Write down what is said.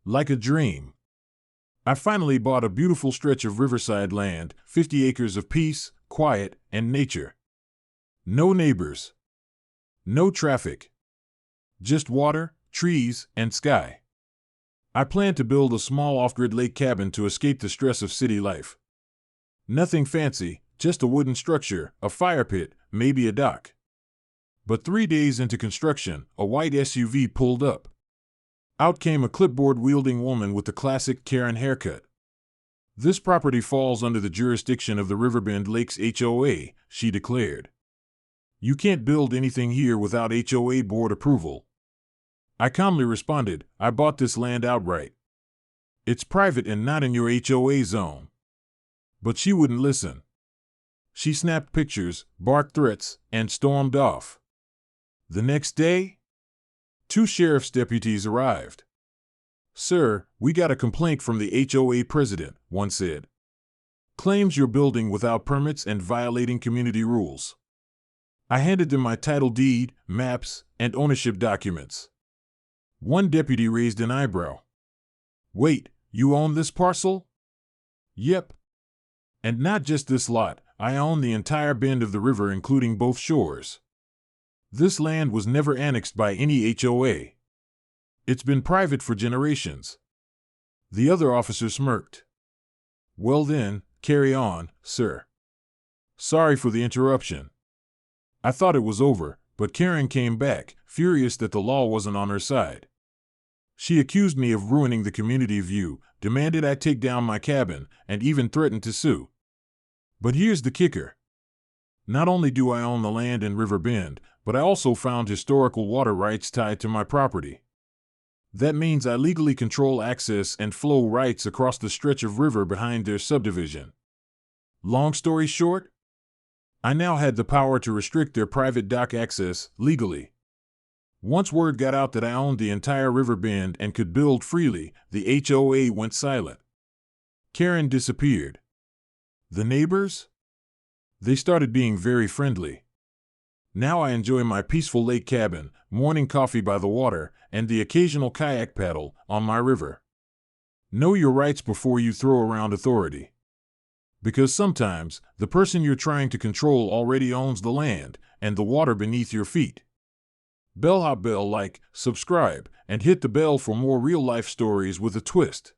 Like a dream. I finally bought a beautiful stretch of riverside land, 50 acres of peace, quiet, and nature. No neighbors. No traffic. Just water, trees, and sky. I plan to build a small off-grid lake cabin to escape the stress of city life. Nothing fancy, just a wooden structure, a fire pit, maybe a dock. But 3 days into construction, a white SUV pulled up. Out came a clipboard-wielding woman with the classic Karen haircut. "This property falls under the jurisdiction of the Riverbend Lakes HOA," she declared. "You can't build anything here without HOA board approval." I calmly responded, "I bought this land outright. It's private and not in your HOA zone." But she wouldn't listen. She snapped pictures, barked threats, and stormed off. The next day, 2 sheriff's deputies arrived. "Sir, we got a complaint from the HOA president," one said. "Claims you're building without permits and violating community rules." I handed them my title deed, maps, and ownership documents. One deputy raised an eyebrow. "Wait, you own this parcel?" "Yep. And not just this lot, I own the entire bend of the river including both shores. This land was never annexed by any HOA. It's been private for generations." The other officer smirked. "Well then, carry on, sir. Sorry for the interruption." I thought it was over, but Karen came back, furious that the law wasn't on her side. She accused me of ruining the community view, demanded I take down my cabin, and even threatened to sue. But here's the kicker. Not only do I own the land in River Bend, but I also found historical water rights tied to my property. That means I legally control access and flow rights across the stretch of river behind their subdivision. Long story short, I now had the power to restrict their private dock access legally. Once word got out that I owned the entire river bend and could build freely, the HOA went silent. Karen disappeared. The neighbors? They started being very friendly. Now I enjoy my peaceful lake cabin, morning coffee by the water, and the occasional kayak paddle on my river. Know your rights before you throw around authority. Because sometimes, the person you're trying to control already owns the land and the water beneath your feet. Bellhop bell, like, subscribe, and hit the bell for more real-life stories with a twist.